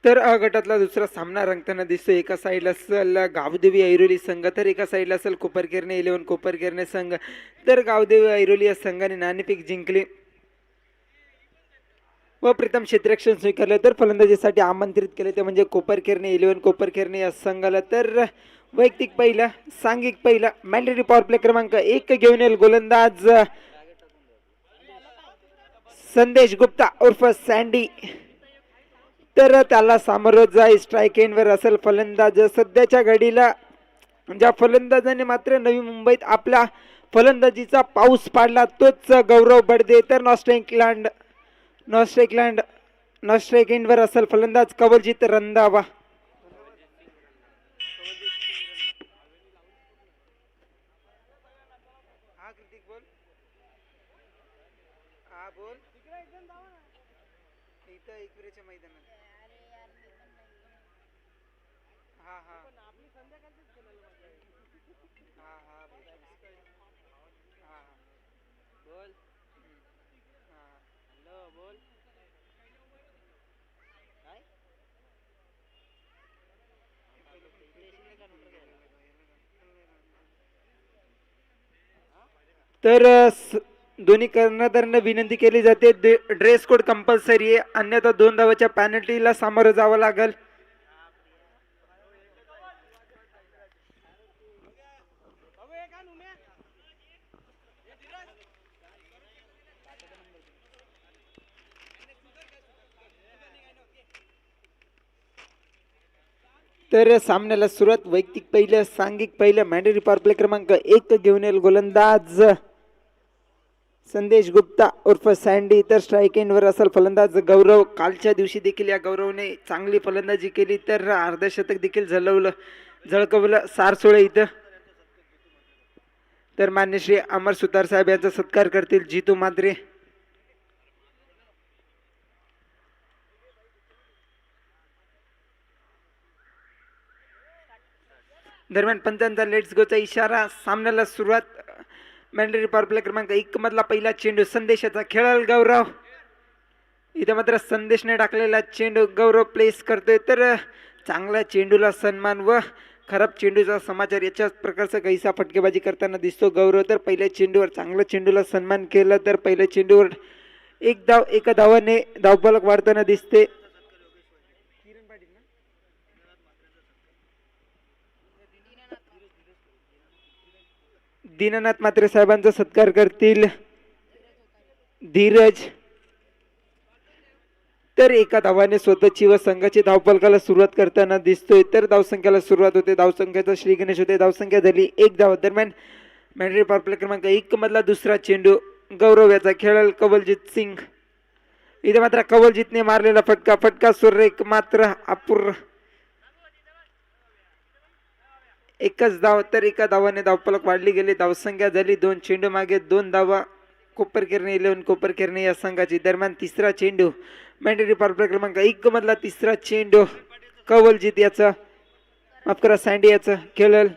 तर अ गटातला दुसरा सामना रंगताना दिसतो. एका साईडला असेल गावदेवी ऐरोली संघ, तर एका साईडला असेल कोपरकेरणे 11 कोपरकेरणे संघ. तर गावदेवी ऐरोली या संघाने नाणेफेक जिंकली व प्रथम क्षेत्ररक्षण स्वीकारलं. तर फलंदाजीसाठी आमंत्रित केले ते म्हणजे कोपरकेरणे 11 कोपरकेरणे या संघाला. तर वैयक्तिक पहिला, सांघिक पहिला, मॅन्डेटरी पॉवर प्ले क्रमांक 1 घेऊन येईल गोलंदाज संदेश गुप्ता उर्फ सँडी. तर त्याला सामोरं जाय स्ट्राईक एंडवर असेल फलंदाज. सध्याच्या घडीला ज्या फलंदाजाने मात्र नवी मुंबईत आपला फलंदाजीचा पाऊस पाडला तोच गौरव बडदे. तर नॉस्ट्रेक एंडवर असेल फलंदाज कवलजीत रंधावा. तर दोन्ही कर्णधारांना विनंती केली जाते ड्रेस कोड कंपल्सरी आहे, अन्यथा 2 धावाच्या पॅनल्टीला सामोरं जावं लागेल. तर सामन्याला सुरुवात वैयक्तिक पहिलं, सांघिक पहिलं, मॅन्डेटरी पॉवर प्ले क्रमांक 1 घेऊन येईल गोलंदाज संदेश गुप्ता उर्फ सँडी. तर स्ट्राईक एंडवर असेल फलंदाज गौरव. कालच्या दिवशी देखील या गौरवने चांगली फलंदाजी केली, तर अर्धशतक देखील झळकवलं सारसोळे इथं. तर मान्य श्री अमर सुतार साहेब यांचा सत्कार करतील जितू मात्रे. दरम्यान पंचांचा लेट्स गोचा इशारा. सामन्याला सुरुवात. मॅन्डेटरी पॉवर प्ले क्रमांक 1 मधला पहिला चेंडू संदेशाचा खेळाल गौरव. इथे मात्र संदेशने टाकलेला चेंडू गौरव प्लेस करतोय. तर चांगल्या चेंडूला सन्मान व खराब चेंडूचा समाचार याच्याच प्रकारचा कैसा फटकेबाजी करताना दिसतो गौरव. तर पहिल्या चेंडूवर चांगल्या चेंडूला सन्मान केला, तर पहिल्या चेंडूवर एक धाव, एका धावाने धावफलक वाढताना दिसते. दीनानाथ मात्रे साहेबांचा सत्कार करतील धीरज. तर एका धावाने स्वतःची व संघाची धावफलकाला सुरुवात करताना दिसतोय. तर धावसंख्येला सुरुवात होते. धावसंख्येचा श्री गणेश होते. धावसंख्या झाली 1 धाव. दरम्यान मॅन्डेटरी पॉवर प्ले क्रमांक 1 मधला दुसरा चेंडू गौरव याचा खेळाल कवलजीत सिंग. इथे मात्र कवलजीतने मारलेला फटका सुरेख मात्र अपूर्ण. एकच धाव. तर एका धावाने धावफलक वाढली गेली. धावसंख्या झाली 2. चेंडू मागे 2 धावा कोपरकेरणे 11 कोपरकेरणे या संघाची. दरम्यान तिसरा चेंडू मॅन्डेटरी पॉवर प्ले क्रमांक 1 मधला तिसरा चेंडू कवलजीत याचा, माफ करा सँडी याचा खेळल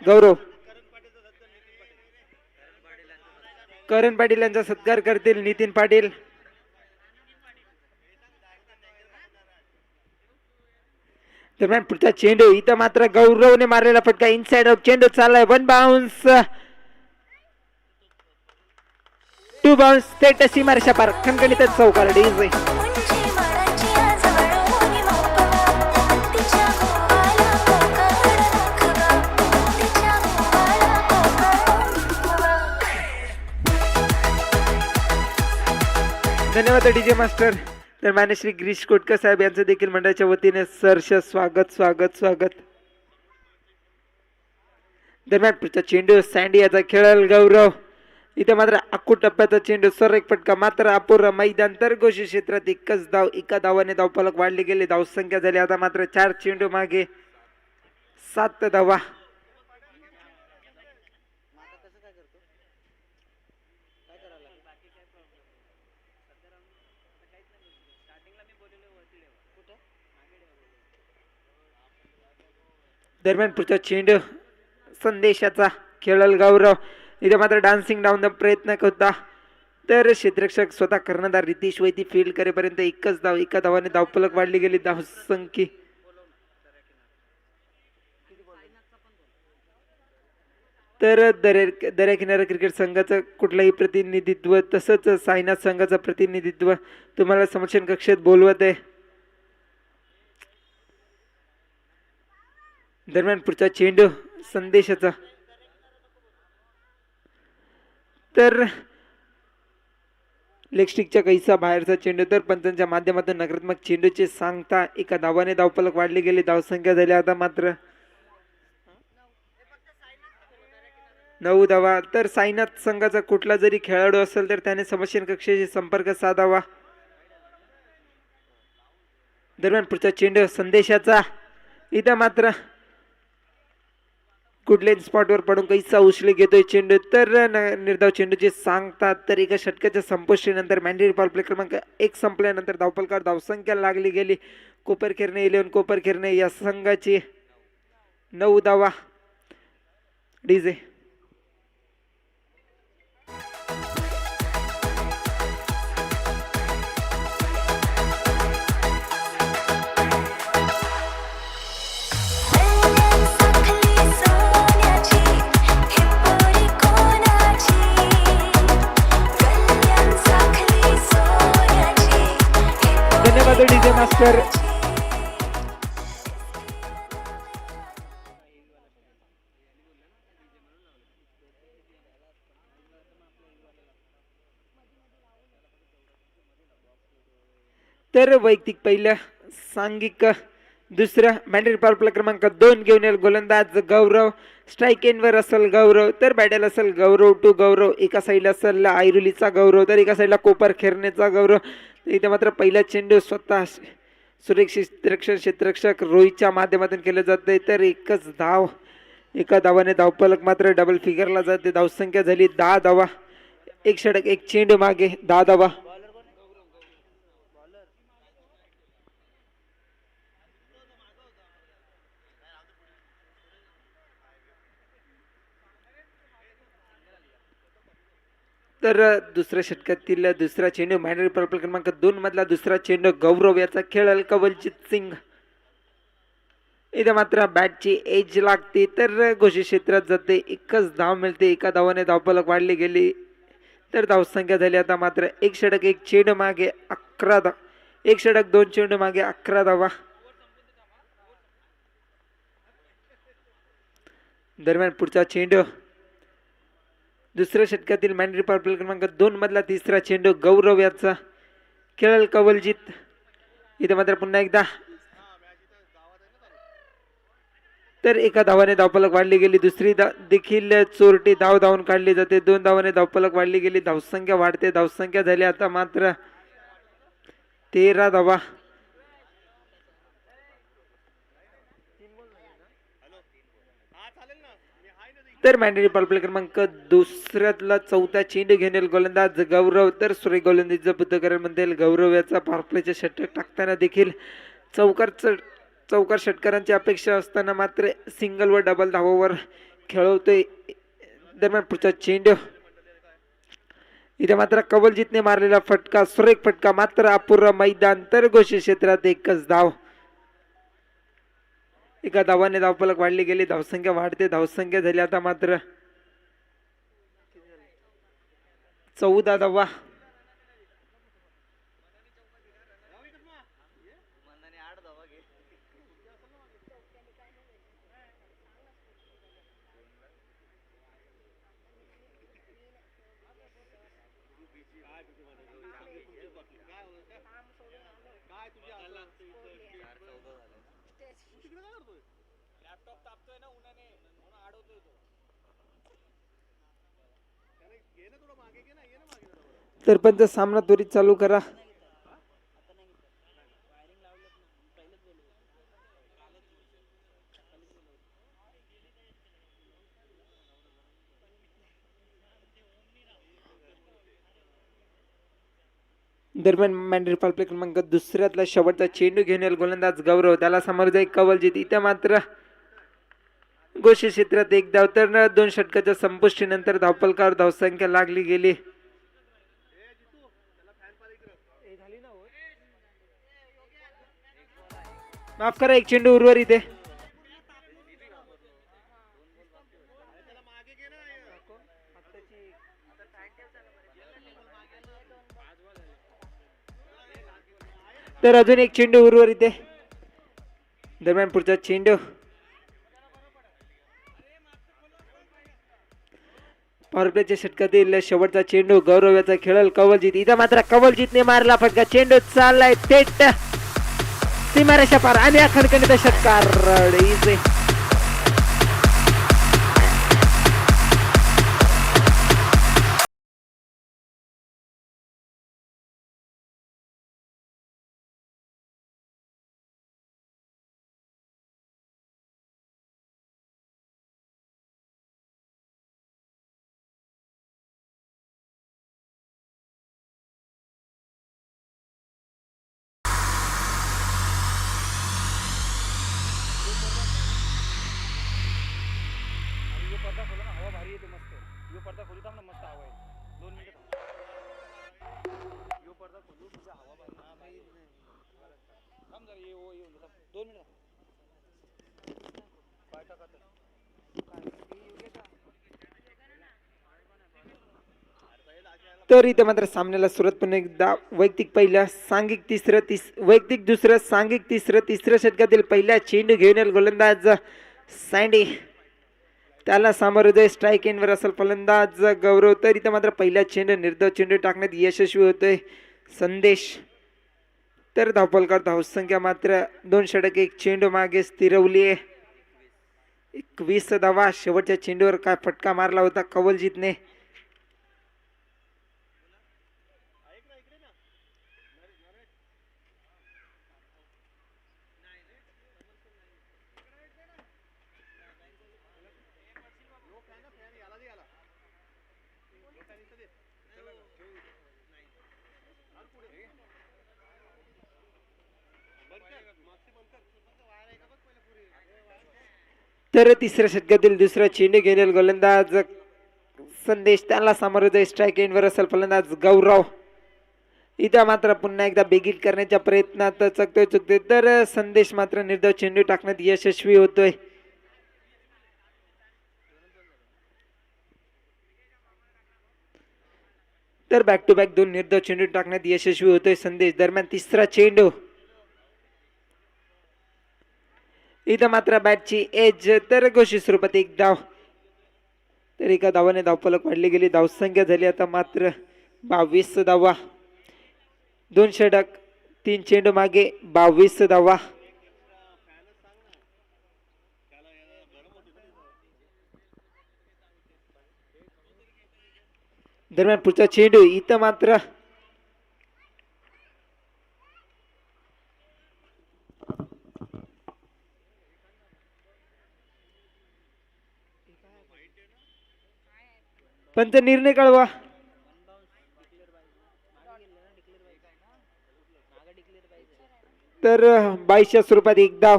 गौरव. करण पाटील यांचा सत्कार करतील नितीन पाटील. दरम्यान पुढचा चेंडू. इथं मात्र गौरवने मारलेला फटका इनसाइड ऑफ. चेंडू चाललाय 1 बाउन्स 2 बाउन्स थेट सीमारेषा पार. खणखणीत चौकार डीजे. धन्यवाद डीजे मास्टर. तर मान्य श्री गिरीश कोटकर साहेब यांचं देखील मंडळाच्या वतीने सहर्ष स्वागत. दरम्यान पुढचा चेंडू सँडी याचा खेळाल गौरव. इथे मात्र अक्कू टप्प्याचा चेंडू सर एक फटका मात्र अपूर्ण. मैदान तर घोषित क्षेत्रात एकच धाव. एका धावाने धावफलक वाढली गेले. धावसंख्या झाली आता मात्र 4. चेंडू मागे 7 धावा. दरम्यान पुढचा चेंडू संदेशाचा खेळल गौरव. इथे मात्र डान्सिंग डाऊन द प्रयत्न होता तर क्षेत्ररक्षक स्वतः कर्णधार रितेश वैती फील्ड करेपर्यंत एकच धाव, एका धावाने धावफलक वाढली गेली. धावसंख्या तर दर्या किनारा क्रिकेट संघाचं कुठलंही प्रतिनिधित्व तसंच साईनाथ संघाचं प्रतिनिधित्व तुम्हाला समक्षण कक्षेत बोलवत आहे. दरम्यान पुढचा चेंडू संदेशाचा, तर लेगस्टिकच्या कैसा बाहेरचा चेंडू, तर पंचांच्या माध्यमातून नकारात्मक चेंडूचे सांगता एका धावाने धावफलक वाढली गेली. धावसंख्या झाली आता मात्र 9 धावा. तर साईनाथ संघाचा कुठला जरी खेळाडू असेल तर त्याने समक्षण कक्षेशी संपर्क साधावा. दरम्यान पुढचा चेंडू संदेशाचा, इथं मात्र कुठल्याही स्पॉटवर पडून कैसा उचली घेतोय चेंडू, तर निर्धाव चेंडूचे सांगतात. तर एका षटकाच्या संपुष्टीनंतर मॅन्डेटरी पॉवर प्ले क्रमांक 1 संपल्यानंतर धावफलकावर धावसंख्या लागली गेली. कोपरखिरणे 11 कोपरखिरणे या संघाची 9 धावा. DJ DJ master. तर वैयक्तिक पहिल्या सांघिक दुसऱ्या मॅन्डेटरी पॉवर प्ले क्रमांक 2 घेऊन येईल गोलंदाज गौरव. स्ट्राईक एंडवर असेल गौरव, तर बॅटल असेल गौरव टू गौरव. एका साईडला असेल आयरुलीचा गौरव, तर एका साईडला कोपरखिरणेचा गौरव. इथे मात्र पहिला चेंडू स्वतः क्षेत्ररक्षक रोहितच्या माध्यमातून केलं जाते. तर एकच धाव, एका धावाने धावफलक मात्र डबल फिगरला जाते. धावसंख्या झाली 10 धावा. एक षटक एक चेंडू मागे 10 धावा. तर दुसऱ्या षटकातील दुसरा चेंडू मॅन्डेटरी पॉवर प्ले क्रमांक 2 मधला दुसरा चेंडू गौरव याचा खेळल कवलजीत सिंग. इथे मात्र बॅटची एज लागते, तर घोषित क्षेत्रात जाते. एकच धाव मिळते, एका धावाने धावफलक वाढली गेली. तर धावसंख्या झाली आता मात्र एक षटक एक चेंडू मागे 11 धावा. एक षटक 2 चेंडू मागे 11 धावा. दरम्यान पुढचा चेंडू दुसऱ्या षटकातील मॅन्डेटरी पॉवर प्ले क्रमांक 2 मधला तिसरा चेंडू गौरव याचा खेळल कवलजीत. इथे मात्र पुन्हा एकदा, तर एका धावाने धावफलक वाढली गेली. दुसरी देखील चोरटी धाव धावून काढली जाते. 2 धावाने धावफलक वाढली गेली. धावसंख्या वाढते. धावसंख्या झाली आता मात्र 13 धावा. तर मॅन्डेटरी पॉवर प्ले क्रमांक दुसऱ्यातला चौथा चेंडू घेऊन येईल गोलंदाज गौरव. तर सुरेख गोलंदाजीचं बुद्धकरण म्हणता गौरव याचा पॉवर प्लेचे षटक टाकताना देखील चौकार षटकारांची अपेक्षा असताना मात्र सिंगल व डबल धावावर खेळवतोय. दरम्यान पुढचा चेंडू, इथे मात्र कवलजीतने मारलेला फटका, सुरेख फटका, मात्र अपूर्ण मैदान. तर घोषित क्षेत्रात एकच धाव. एका धावाने धावफलक वाढली गेली. धावसंख्या वाढते. धावसंख्या झाली आता मात्र 14 धावा. सरपंच सामना त्वरित चालू करा. दरम्यान मॅन्डेटरी पॉवर प्ले क्रमांक दुसऱ्यातला शेवटचा चेंडू घेऊन येईल गोलंदाज गौरव. त्याला समोर जाईल कवलजीत. इथे मात्र घोषित क्षेत्रात एक धाव. तर 2 षटकाच्या संपुष्टीनंतर धावफलकावर धावसंख्या लागली गेली. माफ करा, एक चेंडू उर्वरित आहे. तर अजून एक चेंडू उर्वरित आहे. दरम्यान पुढचा चेंडू पॉवरप्लेच्या षटकातील शेवटचा चेंडू गौरव याचा खेळल कवलजीत. इथं मात्र कवलजीतने मारला फटका. चेंडू चाललाय थेट सीमारेषा पार आणि खणखणीत षटकार. तर इथे मात्र सामन्याला सुरुवात पुन्हा एकदा वैयक्तिक पहिल्या सांघिक वैयक्तिक दुसरं सांघिक तिसऱ्या षटकातील पहिल्या चेंडू घेऊन गोलंदाज सँडी. त्याला सामोरं स्ट्राईक एंडवर असेल फलंदाज गौरव. तर इथं मात्र पहिल्या चेंडू निर्धाव चेंडू टाकण्यात यशस्वी होतोय संदेश. तर धावपलकार धावसंख्या मात्र 2 षटक 1 चेंडू मागे स्थिरवली आहे. 21 धावा. शेवटच्या चेंडूवर काय फटका मारला होता कवलजीतने. तर तिसऱ्या षटकातील दुसरा चेंडू घेऊन गोलंदाज संदेश. त्याला सामोरं स्ट्राईक एंडवर असेल फलंदाज गौरव. इथं मात्र पुन्हा एकदा बेगील करण्याच्या प्रयत्नात चुकतोय. तर संदेश मात्र निर्धाव चेंडू टाकण्यात यशस्वी होतोय. तर बॅक टू बॅक 2 निर्धाव चेंडू टाकण्यात यशस्वी होतोय संदेश. दरम्यान तिसरा चेंडू. इथं मात्र बॅटची एज. तर घोषित स्वरूपात 1 धाव. तर एका धावाने धावफलक वाढली गेली. धावसंख्या झाली आता मात्र 22 धावा. 2 षटक 3 चेंडू मागे 22 धावा. दरम्यान पुढचा चेंडू. इथं मात्र पंच निर्णय कळवा. तर 22च्या स्वरूपात 1 धाव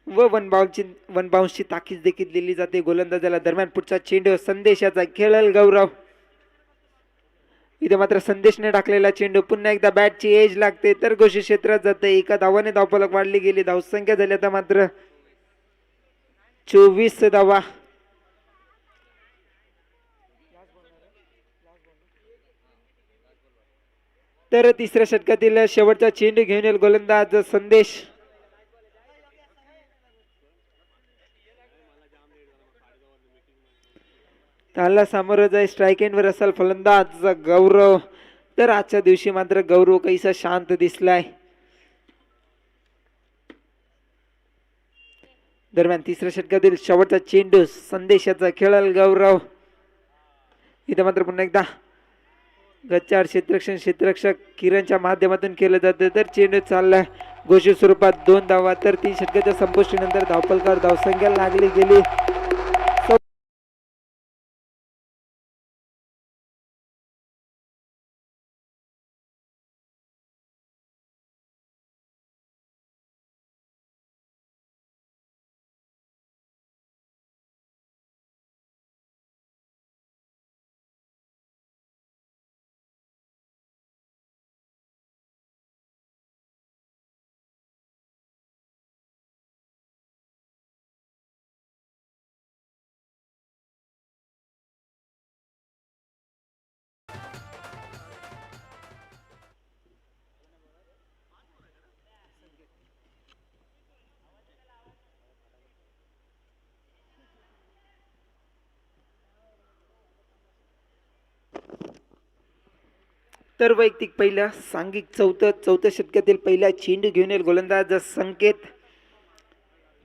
व वन बाउन्सची ताकीद देखील दिली जाते गोलंदाजाला. दरम्यान पुढचा चेंडू संदेशाचा खेळल गौरव. इथे मात्र संदेशने टाकलेला चेंडू पुन्हा एकदा बॅटची एज लागते. तर घोषित क्षेत्रात जाते. एका धावाने धावफलक वाढली गेली. धावसंख्या झाली आता मात्र 24 धावा. तर तिसऱ्या षटकातील शेवटचा चेंडू घेऊन येईल गोलंदाज संदेश. त्याला सामोरं जाय स्ट्राईक एंडवर असेल फलंदाज गौरव. तर आजच्या दिवशी मात्र गौरव काहीसा शांत दिसलाय. दरम्यान तिसऱ्या षटकातील शेवटचा चेंडू संदेशाचा खेळल गौरव. इथे मात्र पुन्हा एकदा गच्चार क्षेत्ररक्षक किरणच्या माध्यमातून केलं जातं. तर चेंडू चाललाय घोषित स्वरूपात 2 धावा. तर 3 षटकाच्या संपुष्टीनंतर धावफलकावर धावसंख्या लागली गेली. तर वैयक्तिक पहिलं सांघिक चौथं षटकातील पहिला चेंडू घेऊन येईल गोलंदाज संकेत,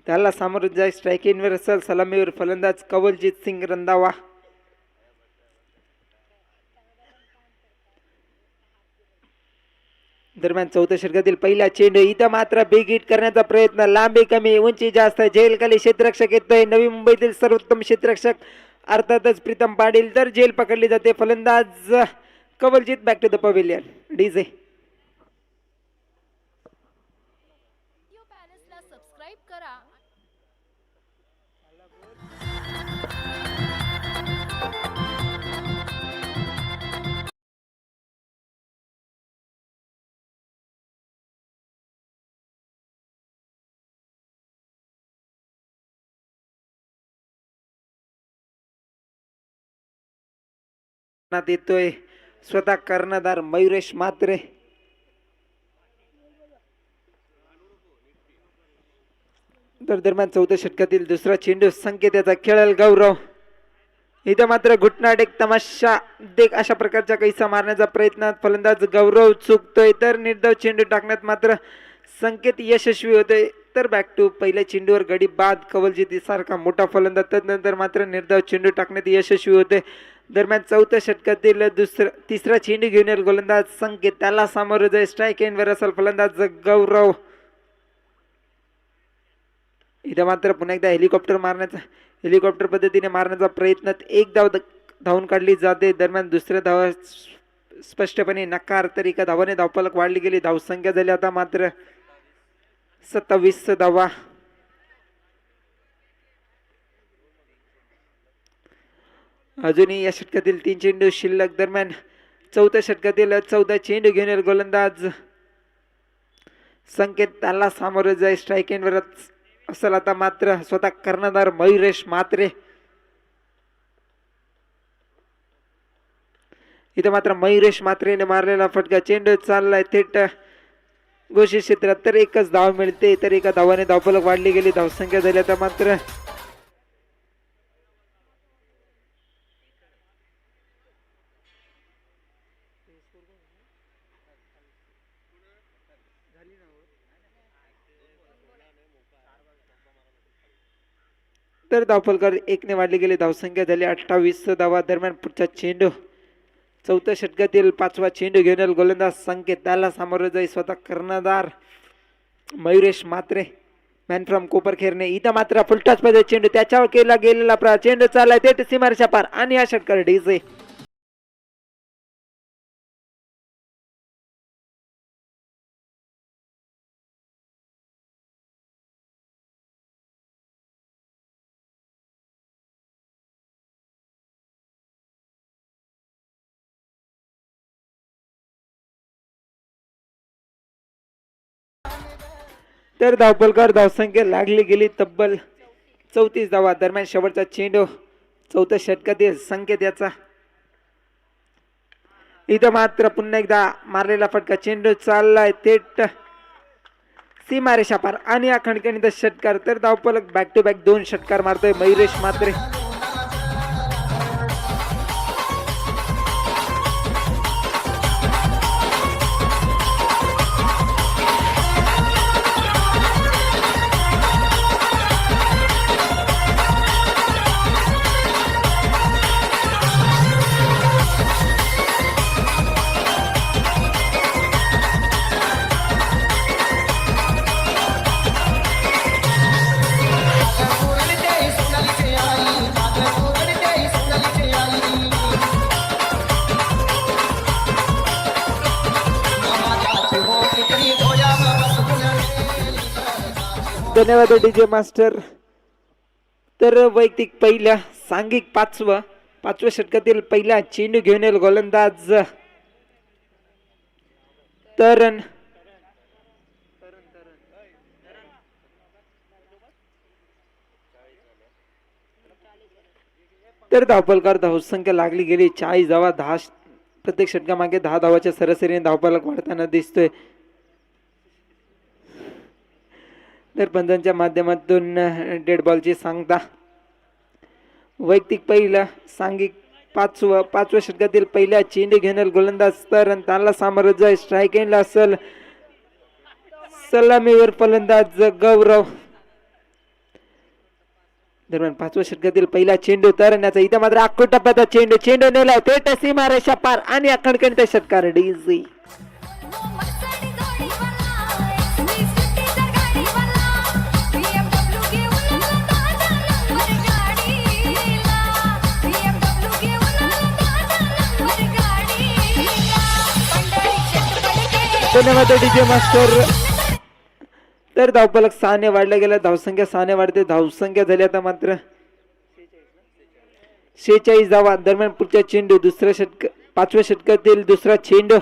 त्याला सामोरं जाय स्ट्राईकिंगवर असेल सलामीवर फलंदाज कवलजीत सिंग रंधावा. दरम्यान चौथ्या षटकातील पहिला चेंडू, इथं मात्र बिग हिट करण्याचा प्रयत्न, लांबी कमी उंची जास्त, झेलखाली क्षेत्ररक्षक येतोय, नवी मुंबईतील सर्वोत्तम क्षेत्ररक्षक अर्थातच प्रीतम पाटील, तर झेल पकडली जाते. फलंदाज Kawaljeet back to the pavilion. DJ subscribe करा. देतोय स्वतः कर्णधार मयुरेश म्हात्रे. तर दरम्यान चौथ्या षटकातील दुसरा चेंडू, संकेताचा खेळल गौरव, इथं मात्र घुटनाट एक तमाशा देख अशा प्रकारच्या कैसा मारण्याचा प्रयत्न, फलंदाज गौरव चुकतोय, तर निर्धाव चेंडू टाकण्यात मात्र संकेत यशस्वी होतोय. तर बॅक टू पहिल्या चेंडूवर गडी बाद, कवलजीत सारखा मोठा फलंदाज तदनंतर मात्र निर्धाव चेंडू टाकण्यात यशस्वी होते. दरम्यान चौथ्या षटकातील तिसरा चेंडू घेऊन येईल गोलंदाज संकेत, त्याला सामोरं जाईल स्ट्राईक एंडवर असेल फलंदाज गौरव. इथं मात्र पुन्हा एकदा हेलिकॉप्टर पद्धतीने मारण्याचा प्रयत्न, एक धावून काढली जाते. दरम्यान दुसऱ्या धावा स्पष्टपणे नकार, तर एका धावाने धावफलक वाढली गेली. धावसंख्या झाली आता मात्र 27 धावा. अजूनही या षटकातील 3 चेंडू शिल्लक. दरम्यान चौथ्या षटकातील चौथा चेंडू घेऊन येईल गोलंदाज संकेत, त्याला सामोरं जाईल स्ट्राईक एंडवर असेल आता मात्र स्वतः कर्णधार मयुरेश म्हात्रे. इथं मात्र मयुरेश म्हात्रेने मारलेला फटका, चेंडू चाललाय थेट घोषित क्षेत्रात, तर एकच धाव मिळते, तर एका धावाने धावफलक वाढली गेली. धावसंख्या झाली आता मात्र 70 धावफलकार 1 ने वाढली गेली. धावसंख्या झाली 28 धावा. दरम्यान पुढचा चेंडू, चौथ्या षटकातील 5वा चेंडू घेऊन गोलंदाज संकेत, त्याला सामोरं जाईल स्वतः कर्णधार मयुरेश म्हात्रे, मॅन फ्रॉम कोपरखेरणे. इथं मात्र फुलटॉस मध्ये चेंडू, त्याच्यावर केला गेलेला चेंडू चाललाय थेट सीमारेषा पार, आणि या षटकार डीजे. तर धावफलकार धावसंख्या लागली गेली तब्बल 34 धावा. दरम्यान शेवटचा चेंडू चौथ्या षटकातील संकेत याचा, इथं मात्र पुन्हा एकदा मारलेला फटका, चेंडू चाललाय थेट सीमारेषा पार, आणि या खणखणीत षटकार. तर धावफलक बॅक टू बॅक 2 षटकार मारतोय मयुरेश म्हात्रे. धन्यवाद डीजे मास्टर. तर वैयक्तिक पहिल्या सांघिक पाचव्या षटकातील पहिला चेंडू घेऊन येईल गोलंदाज तरण. तर धावफलकार धावसंख्या लागली गेली 40 धावा. 10 प्रत्येक षटकामागे 10 धावाच्या सरासरीने धावफलक वाढताना दिसतोय. तर पंचांच्या माध्यमातून डेड बॉलची सांगता. वैयक्तिक पहिला सांघिक पाचव्या षटकातील पहिल्या चेंडू घेणार गोलंदाज तर त्याला सामोरं जाय स्ट्राईक एंडला असेल सलामीवर फलंदाज गौरव. दरम्यान पाचव्या षटकातील पहिला चेंडू तरण्याचा इथं मात्र अख्खू टप्प्याचा चेंडू नेला थेट सीमारेषा पार आणि अखंडकणित षटकार डीजी. धन्यवाद डीजे मास्टर. तर धावफलक 6 ने वाढला गेला धावसंख्या 6 ने वाढते धावसंख्या झाली आता मात्र 46 धावा. दरम्यान पुढच्या चेंडू पाचव्या षटकातील दुसरा चेंडू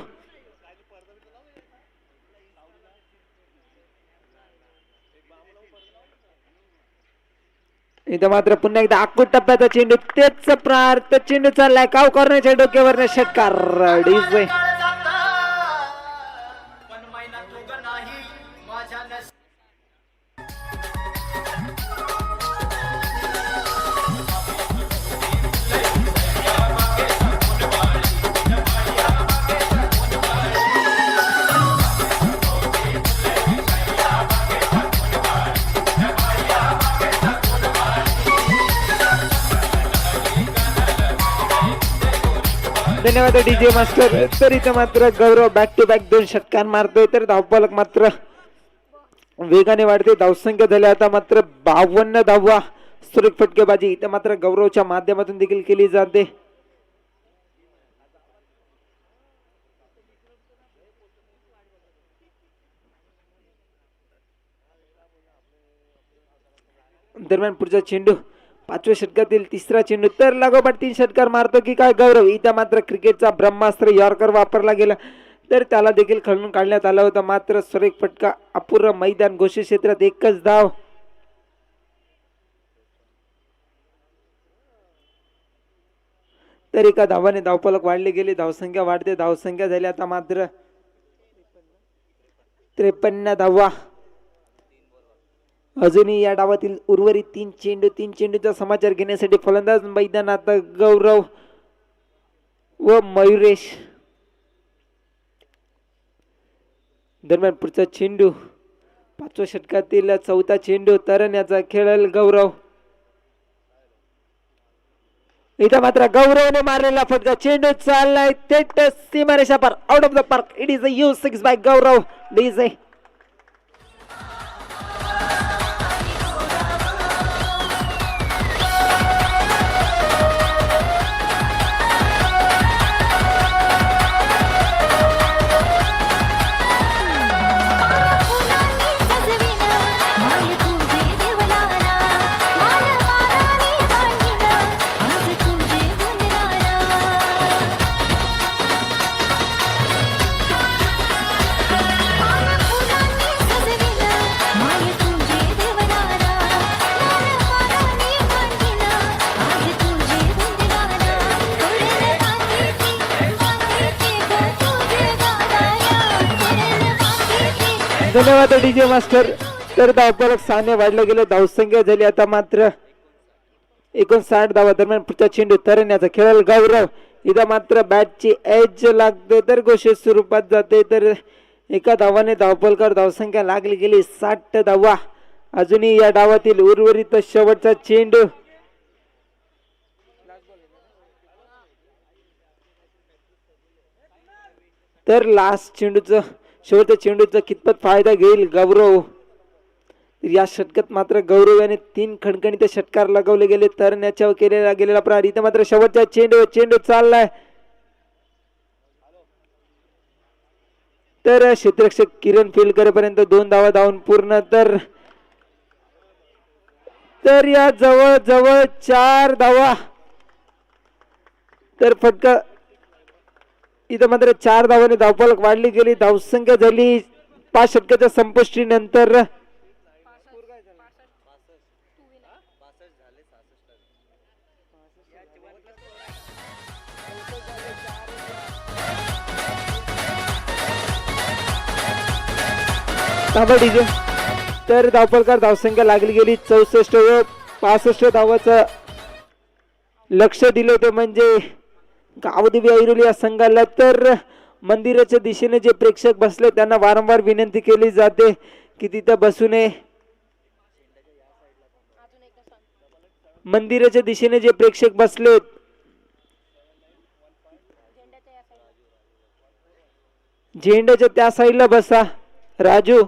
इथं मात्र पुन्हा एकदा अख्खू टप्प्याचा चेंडू तेच प्रार्थ चेंडू चाललाय काव कॉर्नरच्या डोक्यावर षटकार डीजे. धन्यवाद डीजे मास्टर. तर इथं मात्र गौरव बॅक टू बॅक 2 षटकार मारतोय तर धावफलक मात्र वेगाने वाढते धावसंख्या झाली आता मात्र 52 धावा. सुरेख फटकेबाजी इथं मात्र गौरवच्या माध्यमातून देखील केली जाते. दरम्यान पुढचा चेंडू पाचव्या षटकातील तिसरा चेंडू तर लागोपाठ 3 षटकार मारतो की काय गौरव. इथं मात्र क्रिकेटचा ब्रह्मास्त्र यॉर्कर वापरला गेला तर त्याला देखील खेळून काढण्यात आला होता मात्र सुरेख फटका अपूर्ण मैदान घोषित क्षेत्रात एकच धाव. तर एका धावाने धावफलक वाढले गेले धावसंख्या वाढते धावसंख्या झाली आता मात्र 53 धावा. अजूनही या डावातील उर्वरित 3 चेंडूचा समाचार घेण्यासाठी फलंदाज मैदानात गौरव व मयुरेश. दरम्यान पुढचा चेंडू पाचव्या षटकातील चौथा चेंडू तरण्याचा खेळल गौरव. इथं मात्र गौरवने मारलेला फटका चेंडू चाललाय थेट सीमारेषा पार out of the park. It is a U6 by Gaurav DJ. धन्यवाद डीजे मास्टर. तर धावफलक 6 ने वाढले गेले धावसंख्या झाली आता मात्र 59 धावा. दरम्यान पुढचा चेंडू तरण्याचा खेळाल गौरव. इथं मात्र बॅटची एज लागते तर घोषित स्वरूपात जाते तर एका धावाने धावफलकावर धावसंख्या लागली गेली 60 धावा. अजूनही या डावातील उर्वरित शेवटचा चेंडू तर लास्ट चेंडूचं शेवटच्या चेंडूचा कितपत फायदा घेईल गौरव. या षटकात मात्र गौरव याने 3 खणखणीत षटकार लगवले गेले तर याच्यावर केलेला गेलेला प्रहार. इथं मात्र शेवटचा चेंडू चाललाय तर क्षेत्ररक्षक किरण फील्ड करेपर्यंत 2 धावा धावून पूर्ण. तर या जवळ जवळ 4 धावा तर फटका इथं मात्र 4 धावांनी धावफलक वाढली गेली धावसंख्या झाली 5 षटकाच्या संपुष्टी नंतर तर धावफलकार धावसंख्या लागली गेली 64 व 65 धावाचं लक्ष दिलं होतं म्हणजे गावदेवी ऐरोली या संघाला तर मंदिराच्या दिशेने जे प्रेक्षक बसले त्यांना वारंवार विनंती केली जाते की तिथं बसू नये. मंदिराच्या दिशेने जे प्रेक्षक बसलेत झेंड्याच्या त्या साईडला बसा. राजू,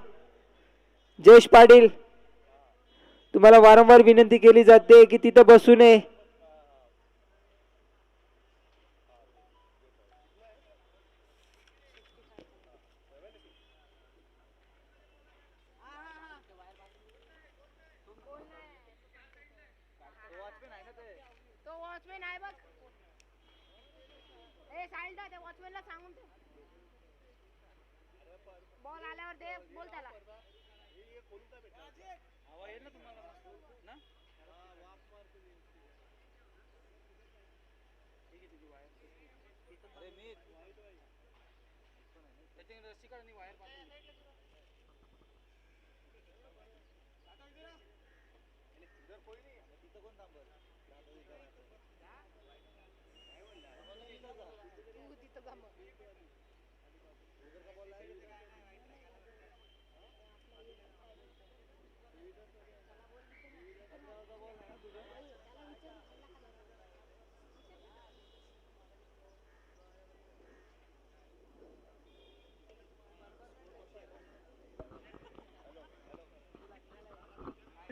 जयेश पाटील, तुम्हाला वारंवार विनंती केली जाते की तिथं बसू नये. बॉल आल्यावर दे, बोल त्याला.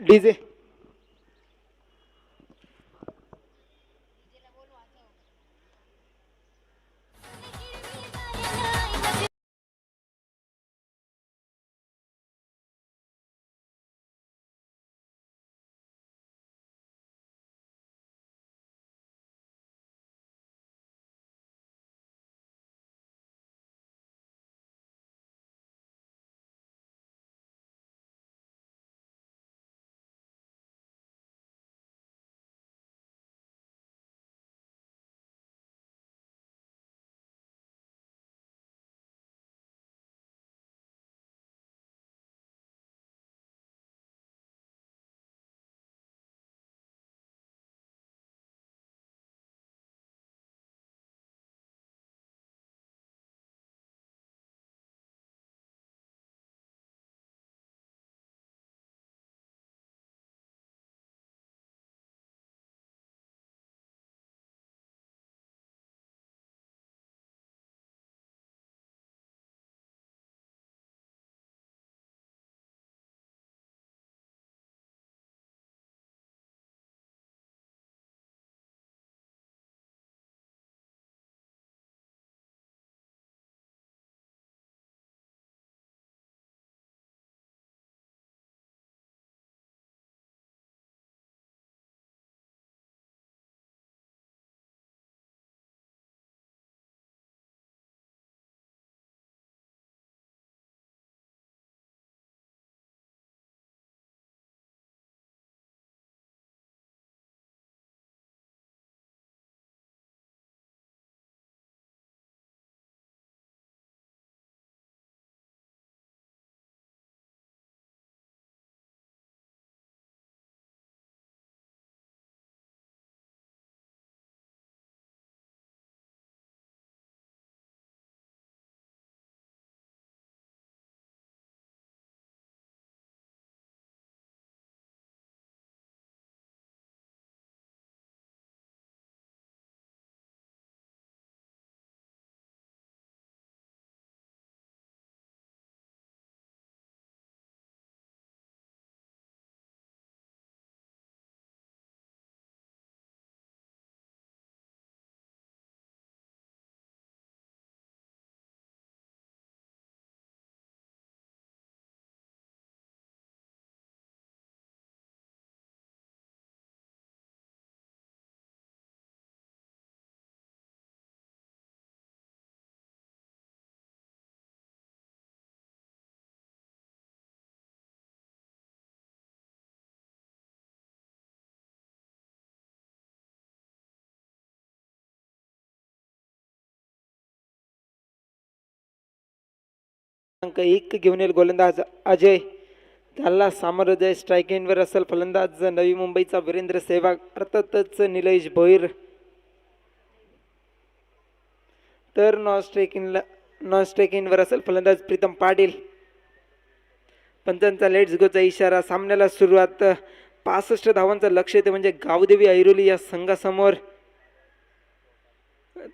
डीजे अंक 1 घेऊन येईल गोलंदाज अजय. त्याला सामोरं स्ट्राईक एंडवर असेल फलंदाज नवी मुंबईचा वीरेंद्र सेहवाग, अर्थातच निलेश भोईर. तर नॉन स्ट्रायकिंगवर असेल फलंदाज प्रीतम पाटील. पंचांचा लेट्स गोचा इशारा. सामन्याला सुरुवात. 65 धावांचं लक्ष येते म्हणजे गावदेवी ऐरोली या संघासमोर.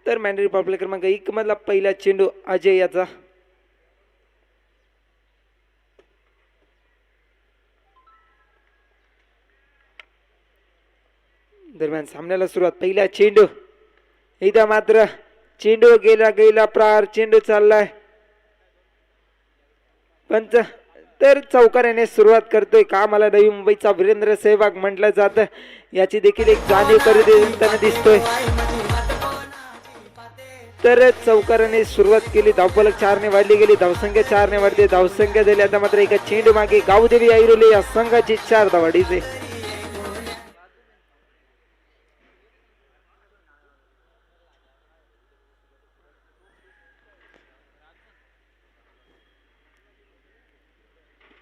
तर मॅन्डेटरी पॉवर प्ले क्रमांक 1 मधला पहिला चेंडू अजय याचा. दरम्यान सामन्याला सुरुवात. पहिला चेंडू. इथं मात्र चेंडू गेला प्रहार. चेंडू चाललाय पंच. तर चौकाराने सुरुवात करतोय. का मला नवी मुंबईचा वीरेंद्र सहवाग म्हटलं जातं. याची देखील एक जाणीव करून दिसतोय. तर चौकाराने सुरुवात केली. धावफलक 4 ने वाढली गेली. धावसंख्या 4 ने वाढते. धावसंख्या झाली आता मात्र एका चेंडू मागे गावदेवी ऐरोली या संघाची 4 धावाडीचे.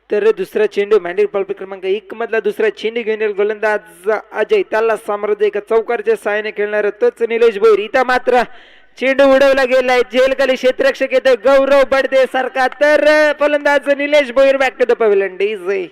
तर दुसरा चेंडू मॅन्डेटरी पॉवर प्ले क्रमांक 1 मधला दुसरा चेंडू घेऊन येईल गोलंदाज अजय. त्याला सामर्थ्य एका चौकारच्या सहाय्याने खेळणार तोच निलेश भोईर. इथं मात्र चेंडू उडवला गेलाय. जेलखाली क्षेत्ररक्षक येतोय गौरव बडदे सारखा. तर फलंदाज Nilesh Bhoir back to the pavilion. DJ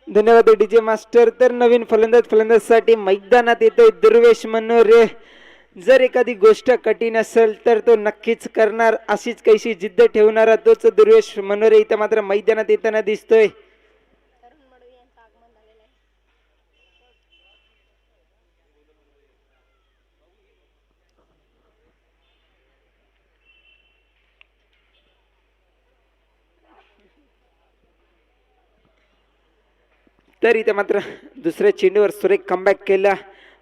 धन्यवाद डीजे मास्टर. तर नवीन फलंदाजसाठी मैदानात येतोय दुर्वेश मनोरे. जर एखादी गोष्ट कठीण असेल तर तो नक्कीच करणार. अशीच कैशी जिद्द ठेवणारा तोच दुर्वेश मनोरे इथं मात्र मैदानात येताना दिसतोय. तरुण मडवी यांचं आगमन झालेलं आहे. तर इथे मात्र दुसऱ्या चेंडूवर सुरेख कमबॅक केला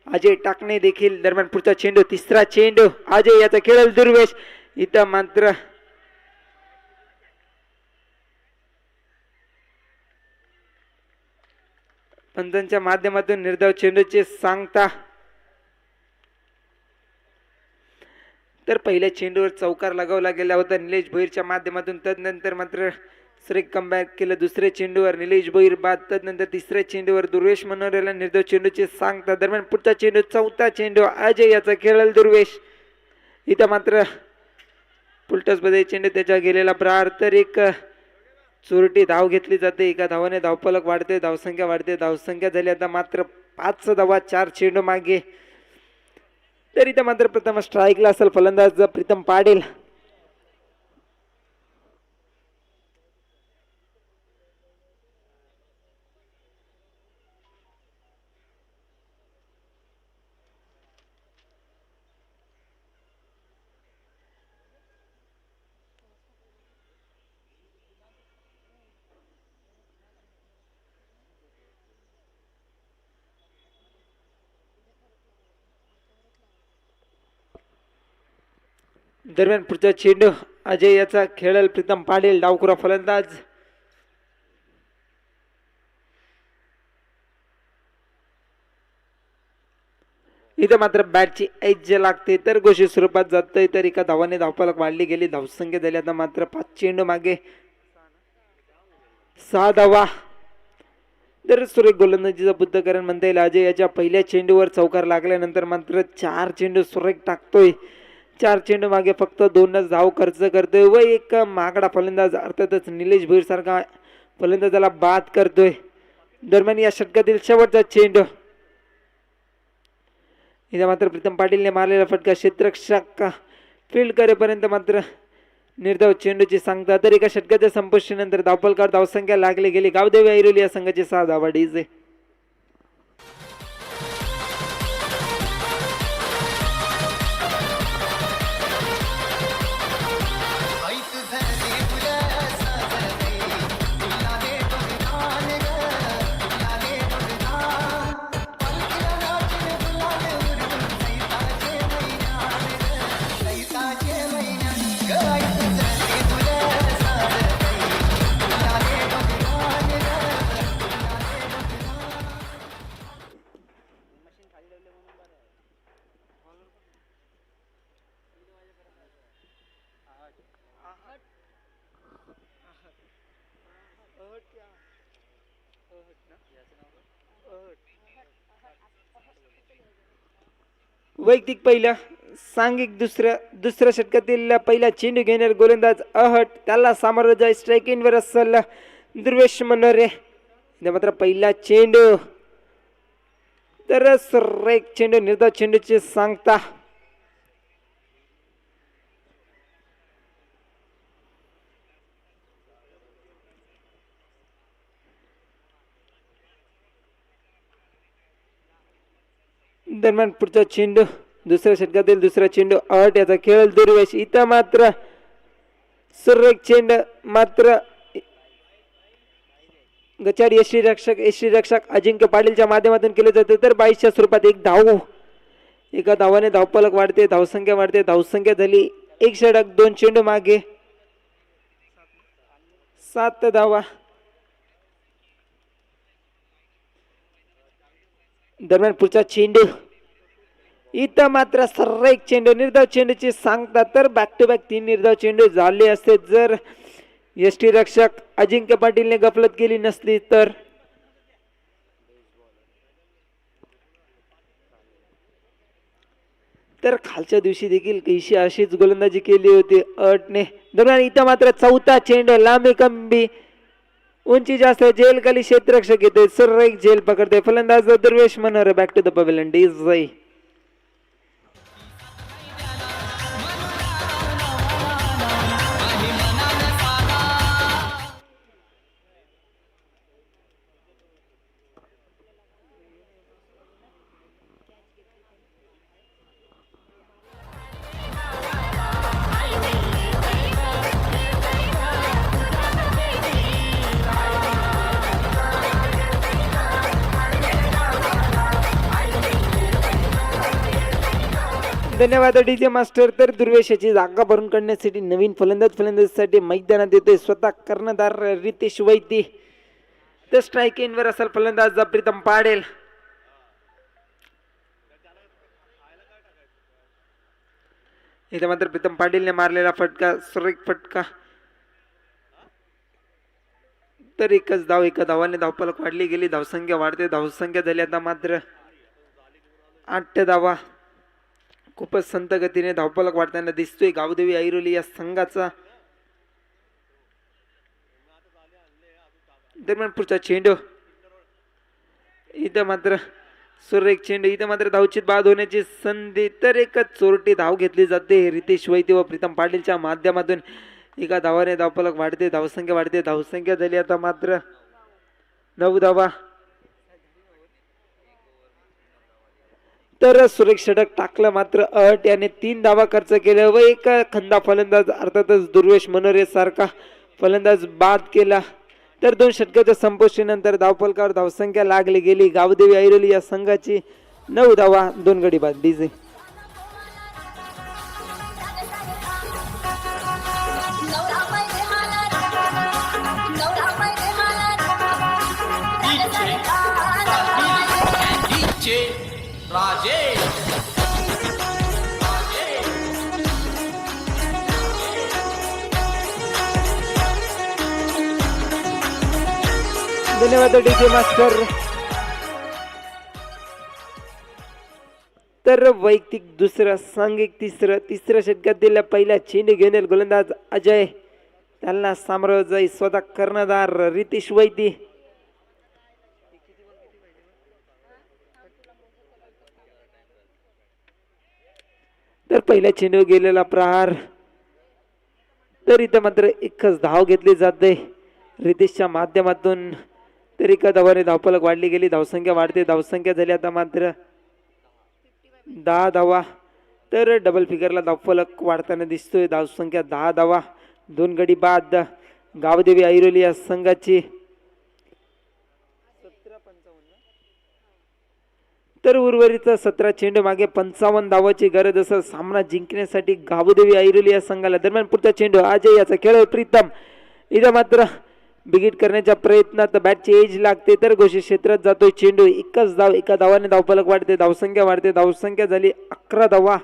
अजय टाकणे देखील. दरम्यान पुढचा चेंडू. तिसरा चेंडू अजय याचा खेळ दुर्वेश. इथं मात्र पंचांच्या माध्यमातून निर्धाव चेंडूचे सांगता. तर पहिल्या चेंडूवर चौकार लगावला गेला होता निलेश भोईरच्या माध्यमातून. तदनंतर मात्र सुरेख कमबॅक केलं. दुसऱ्या चेंडूवर निलेश भोईर बाद. तदनंतर तिसऱ्या चेंडूवर दुर्वेश मनोरेला निर्धाव चेंडूचे सांगता. दरम्यान पुढचा चेंडू. चौथा चेंडू अजय याचा खेळ दुर्वेश. इथं मात्र पुलटसमध्ये चेंडू त्याच्या गेलेला प्रहार. तर एक चोरटी धाव घेतली जाते. एका धावाने धावफलक वाढते. धावसंख्या झाली आता मात्र 5 धावा 4 चेंडू मागे. तर इथं मात्र प्रथम स्ट्राईकला असेल फलंदाज प्रीतम पाटील. दरम्यान पुढचा चेंडू अजय याचा खेळल प्रीतम पाटील. डावखुरा फलंदाज. इथं मात्र बॅटची ऐज लागते. तर घोषित स्वरूपात जातोय. तर एका धावाने धावफलक वाढली गेली. धावसंख्या झाली आता मात्र 5 चेंडू मागे 6 धावा. तर सुरेख गोलंदाजीचा बुद्धकरण म्हणता येईल. अजय याच्या पहिल्या चेंडूवर चौकार लागल्यानंतर मात्र 4 चेंडू सुरेख टाकतोय. 4 चेंडू मागे फक्त 2च धाव खर्च करतोय व एक मागडा फलंदाज अर्थातच निलेश भोईर सारखा फलंदाजाला बाद करतोय. दरम्यान या षटकातील शेवटचा चेंडू. इथे मात्र प्रीतम पाटीलने मारलेला फटका क्षेत्ररक्षक फील्ड करेपर्यंत मात्र निर्धाव चेंडूची सांगता. तर एका षटकाच्या संपुष्टीनंतर धावफलकावर धावसंख्या लागली गेली. गावदेवी ऐरोली या संघाची 6 धावा. डीजे वैयक्तिक पहिला सांघिक दुसऱ्या षटकातील पहिला चेंडू घेणार गोलंदाज अहट, त्याला सामोरं जाय स्ट्राईक इनवर असल दुर्वेश मनोरे. मात्र पहिला चेंडू तर स्ट्राईक चेंडू निर्धाव चेंडूची सांगता. दरम्यान पुढचा चेंडू दुसऱ्या षटकातील दुसरा चेंडू अट याचा खेळ दुर्वेश. इथं मात्र सुरेख चेंडू मात्र गचाड यष्टी रक्षक अजिंक्य पाटीलच्या माध्यमातून केले जाते. तर 22च्या स्वरूपात एक धाव, एका धावाने धावफलक वाढते, धावसंख्या वाढते. धावसंख्या झाली 1 षटक 2 चेंडू मागे 7 धावा. दरम्यान पुढचा चेंडू इथं मात्र सर्राईक चेंडू निर्धाव चेंडूची सांगता. तर बॅक टू बॅक 3 निर्धाव चेंडू झाले असते जर यष्टी रक्षक अजिंक्य पाटीलने गफलत केली नसली तर. तर खालच्या दिवशी देखील कैशी अशीच गोलंदाजी केली होती अटने. दरम्यान इथं मात्र चौथा चेंडू लांबी कमी उंची जास्त जेल खाली क्षेत्ररक्षक येते, सर्राईक जेल पकडते. फलंदाज Durvesh Manore. Back to the pavilion DJ. धन्यवाद डीजे मास्टर. तर दुर्वेशाची जागा भरून काढण्यासाठी नवीन फलंदाजीसाठी मैदानात येतोय स्वतः कर्णधार रितेश वैद्य. तर स्ट्राईक इनवर असेल फलंदाज प्रीतम पाडेल. इथे मात्र प्रीतम पाटीलने मारलेला फटका सुरेख फटका. तर एकच धाव, एका धावाने धावफलक वाढली गेली, धावसंख्या वाढते. धावसंख्या झाली आता मात्र 8 धावा. खूपच संत गतीने धावफलक वाढताना दिसतोय गावदेवी ऐरोली या संघाचा. दरम्यान पुढचा चेंडू इथं मात्र सुरेख चेंडू, इथं मात्र धावचित बाद होण्याची संधी. तर एकच चोरटी धाव घेतली जाते रितेश वैद्य व प्रीतम पाटीलच्या माध्यमातून. एका धावाने धावफलक वाढते, धावसंख्या वाढते. धावसंख्या झाली आता मात्र 9 धावा. तर सुरेख षटक टाकलं मात्र अट याने 3 धावा खर्च केले व एक खंदा फलंदाज अर्थातच दुर्वेश मनोरे सारखा फलंदाज बाद केला. तर 2 षटकाच्या संपुष्टीनंतर धावफलकावर धावसंख्या लागली गेली गावदेवी ऐरोली या संघाची 9 धावा 2 गडी बाद. डीजे राजेश. धन्यवाद डीजे मास्टर. तर वैयक्तिक दुसरा, सांघिक तिसऱ्या षटकातील पहिला चेंडू घेऊन गोलंदाज अजय, त्यांना सामोरं जाई स्वतः कर्णधार रितेश वैद्य. तर पहिला चेंडू गेलेला प्रहार. तर इथं मात्र एकच धाव घेतली जाते रितेशच्या माध्यमातून. तर एका धावाने धावफलक वाढली गेली, धावसंख्या वाढते. धावसंख्या झाली आता मात्र 10 धावा. तर डबल फिगरला धावफलक वाढताना दिसतोय. धावसंख्या 10 धावा 2 गडी बाद गावदेवी ऐरोली या संघाची. तर उर्वरित 17 चेंडू मागे 55 धावाची गरज असं सामना जिंकण्यासाठी गावदेवी ऐरोली या संघाला. दरम्यान पुढचा चेंडू अजय याचा खेळ प्रीतम. इथं मात्र बिगिट करण्याच्या प्रयत्नात बॅटची एज लागते. तर घोषित क्षेत्रात जातोय चेंडू. एकच धाव, एका धावाने धावफलक वाढते, धावसंख्या वाढते. धावसंख्या झाली 11 धावा.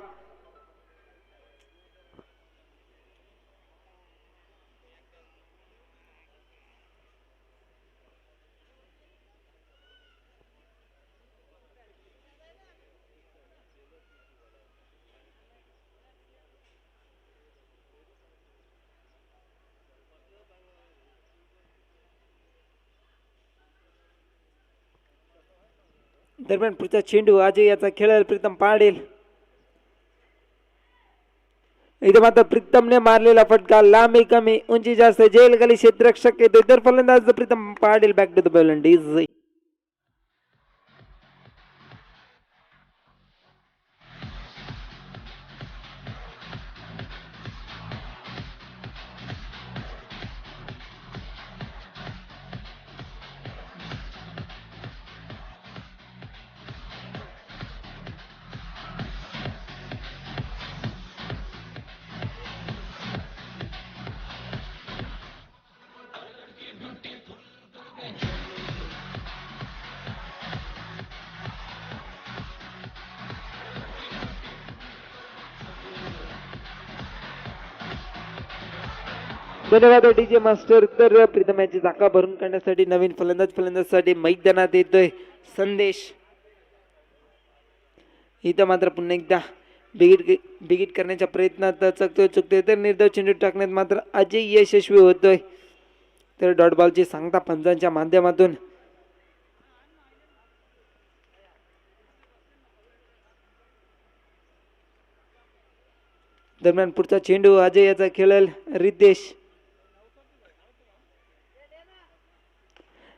दरम्यान पुढचा चेंडू अजय याचा खेळेल प्रीतम पाडेल. इथे मात्र प्रीतमने मारलेला फटका लांबी कमी उंची जास्त जेल गली क्षेत्ररक्षक येतो तर फलंदाज प्रीतम पाडेल बॅक टू द बॅलंडीज. धन्यवाद डीजे मास्टर. तर प्रीतम याची जागा भरून काढण्यासाठी नवीन फलंदाजसाठी मैदानात येतोय संदेश. इथं मात्र पुन्हा एकदा बिगिट करण्याच्या प्रयत्नात चुकतोय तर निर्धाव चेंडू टाकण्यात मात्र अजय यशस्वी होतोय. तर डॉट बॉलची सांगता पंचांच्या माध्यमातून दरम्यान पुढचा चेंडू अजय याचा खेळेल रितेश.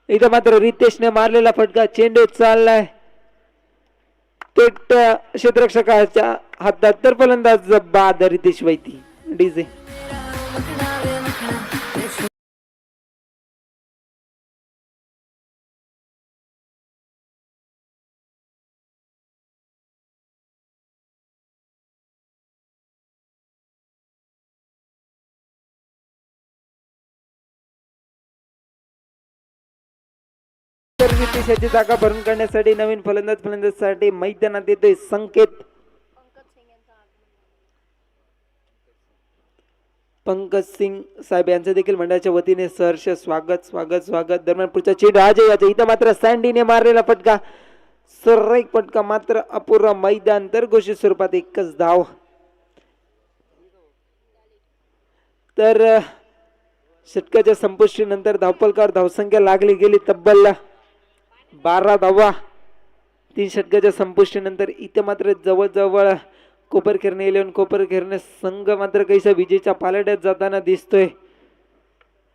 इथं मात्र रितेशने मारलेला फटका चेंडू चाललाय थेट क्षेत्ररक्षकाच्या हातात तर फलंदाज बाद रितेश वैती डीजे. तर रितेशाची जागा भरून काढण्यासाठी नवीन फलंदाजसाठी मैदानात येतोय संकेत. पंकज सिंग साहेब यांचं देखील मंडळाच्या वतीने सहर्ष स्वागत. दरम्यान पुढचा चेंडू अजय याचा इथं मात्र सँडीने मारलेला फटका सर्राईक फटका मात्र अपुरा मैदान तर घोषित स्वरूपात एकच धाव. तर षटकाच्या संपुष्टीनंतर धावपलकार धावसंख्या लागली गेली तब्बल 12 धावा 3 षटकाच्या संपुष्टीनंतर. इथं मात्र जवळजवळ कोपरखेरणे 11 कोपरखेरणे संघ मात्र कैसा विजेच्या पालट्यात जाताना दिसतोय.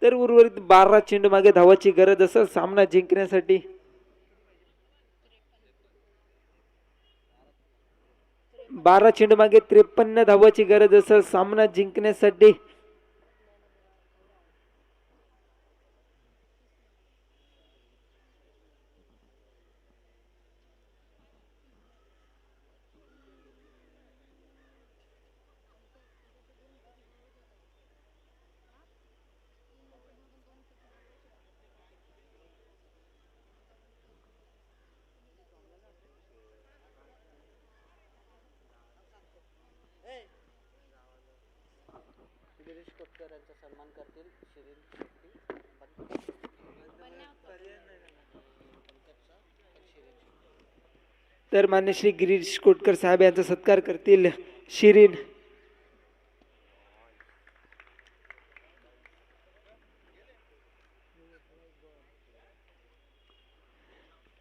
तर उर्वरित 12 चेंडू मागे धावाची गरज असेल सामना जिंकण्यासाठी. बारा चेंडू मागे 53 धावाची गरज असेल सामना जिंकण्यासाठी. सन्मान करतील तर मान्य श्री गिरीश कोटकर साहेब यांचा सत्कार करतील शिरीन.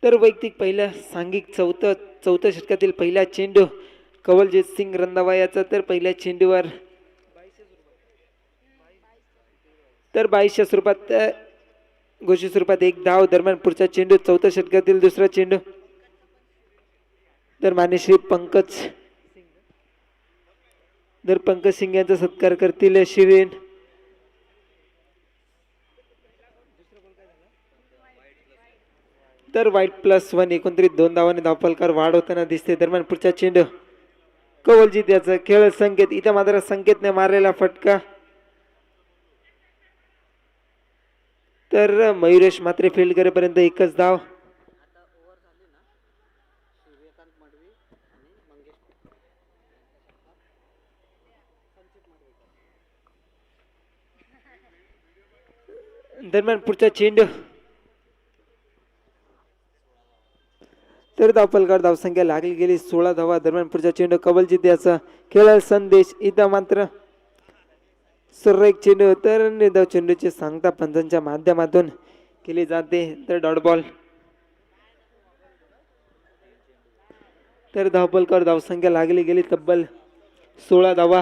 तर वैयक्तिक पहिल्या सांघिक चौथ्या षटकातील पहिला चेंडू कवलजीत सिंग रंधावा याचा तर पहिल्या चेंडूवर तर 22च्या स्वरूपात घोषित स्वरूपात एक धाव. दरम्यान पुढचा चेंडू चौथ्या षटकातील दुसरा चेंडू तर मान्यश्री पंकज सिंग यांचा सत्कार करतील शिरीन. तर वाईट +1 एकंदरीत 2 धावांनी धावफलकार वाढ होताना दिसते. दरम्यान पुढचा चेंडू कवलजीत याचा खेळ संकेत. इथं मात्र संकेतने मारलेला फटका तर मयुरेश मात्र फील्ड करेपर्यंत एकच धाव. दरम्यान पुढचा चेंडू तर धावफलकार धावसंख्या लागली गेली 16 धावा. दरम्यान पुढचा चेंडू कवलजीत याचा खेळ संदेश. इथं मात्र सुरेख चेंडू तर निर्धाव चेंडूची सांगता पंचांच्या माध्यमातून केली जाते. तर डॉट बॉल तर धावपलकावर धावसंख्या लागली गेली तब्बल 16 धावा.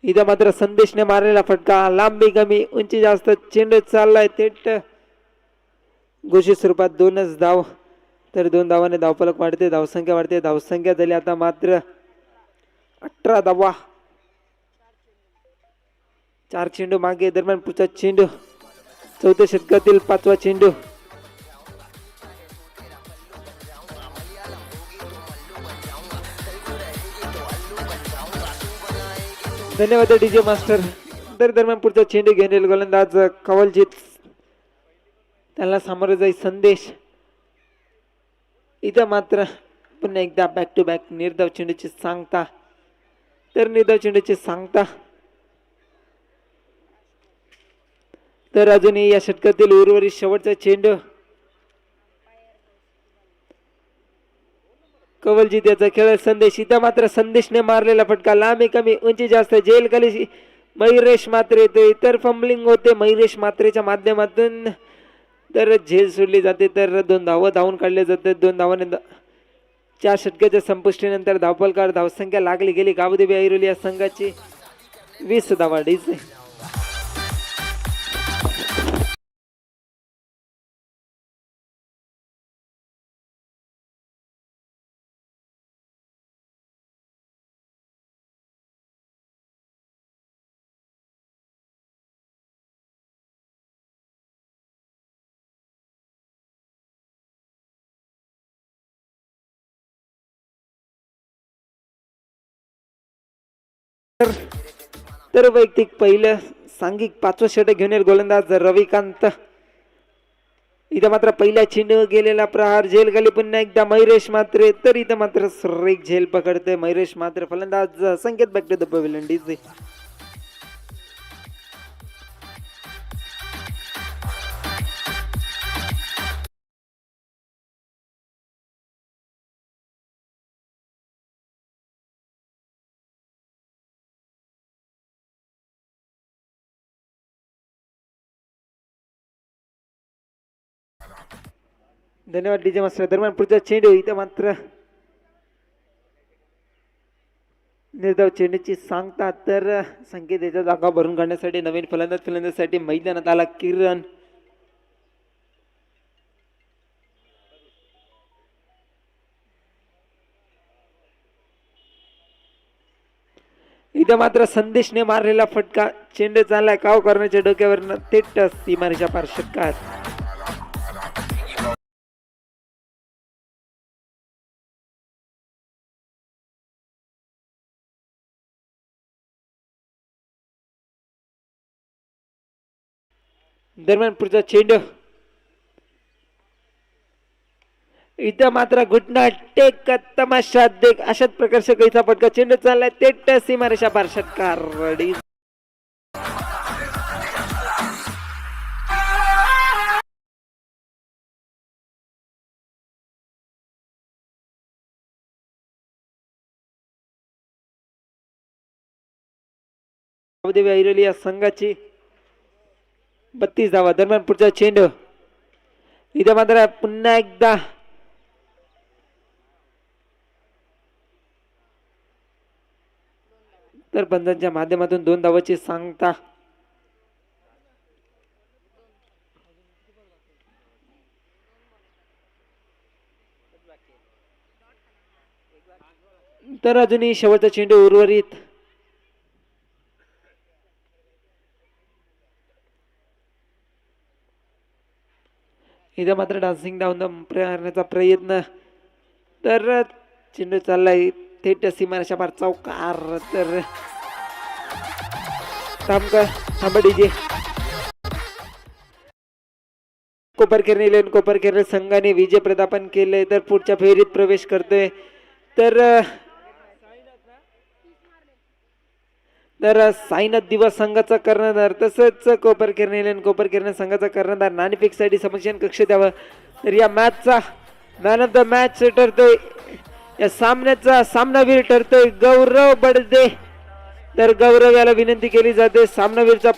इथं मात्र संदेशने मारलेला फटका, लांबी कमी उंची जास्त, चेंडू चाललाय थेट घोषित स्वरूपात 2च धाव. तर 2 धावाने धावफलक वाढते, धावसंख्या वाढते. धावसंख्या झाली आता मात्र 18 धावा. 4 चेंडू मागे. दरम्यान पुढचा चेंडू 4थ्या षटकातील 5वा चेंडू. धन्यवाद डीजे मास्टर. तर दरम्यान पुढचा चेंडू घेऊन येईल गोलंदाज कवलजीत. त्याला सामोरं जाईल संदेश. इथं मात्र पुन्हा एकदा बॅक टू बॅक निर्धाव चेंडूची सांगता. तर निर्धाव चेंडूची सांगता. तर अजूनही या षटकातील उर्वरित शेवटचा चेंडू. कवलजीत याचा खेळ. संदेश. इथं मात्र संदेशने मारलेला फटका, लांबी कमी उंची जास्त, जेल खाली मयुरेश मात्रे येतोय. तर फंबलिंग होते मयुरेश मात्रेच्या माध्यमातून. तर झेल सोडली जाते. तर 2 धावा धावून काढले जाते. 2 धावाने 4 षटकाच्या संपुष्टीनंतर धावपलकार धावसंख्या लागली गेली गावदेवी ऐरोली या संघाची 20 धावा. डीजे तर वैयक्तिक पहिलं सांघिक 5वं षटक घेऊन येईल गोलंदाज रविकांत. इथं मात्र पहिल्या चेंडू गेलेला प्रहार, झेल खाली पुन्हा एकदा मयुरेश मात्रे. तर इथं मात्र सुरेख झेल पकडते मयुरेश मात्रे. फलंदाज Sanket back to the pavilion. DJ धन्यवाद डीजे मास्टर. दरम्यान पुढचा चेंडू. इथं मात्र निर्धाव चेंडूची सांगता. तर संकेत याच्या जागा भरून काढण्यासाठी नवीन फलंदाजसाठी मैदानात आला किरण. इथं मात्र संदेशने मारलेला फटका, चेंडू चाललाय काव करण्याच्या डोक्यावर थेट सीमारेषा पार षटकात. दरम्यान पुढचा चेंडू. इथं मात्र घुटना टेक तमाशा देख अशाच प्रकारचा कैसा फटका, चेंडू चाललाय थेट सीमारेषा पार षटकार. गावदेवी ऐरोली या संघाची 32 धावा. दरम्यान पुढचा चेंडू. इथं मात्र पुन्हा एकदा तर बंधांच्या माध्यमातून 2 धावाची सांगता. तर अजूनही शेवटचा चेंडू उर्वरित. इथं मात्र डान्सिंग डाऊन करण्याचा प्रयत्न. तर चेंडू चाललाय थेट सीमारेषा पार चौकार. तर थांबा डीजे. कोपरखेरणे संघाने विजय प्रदापन केले. तर पुढच्या फेरीत प्रवेश करतोय. तर साईनाथ दिवस संघाचा कर्णधार, तसंच कोपरखेरणे संघाचा कर्णधार नाणेफेकसाठी समीक्षण कक्ष द्यावं. तर या मॅचचा मॅन ऑफ द मॅच ठरतोय, या सामन्याचा सामनावीर ठरतोय गौरव बडदे. तर गौरव याला विनंती केली जाते सामनावीरचा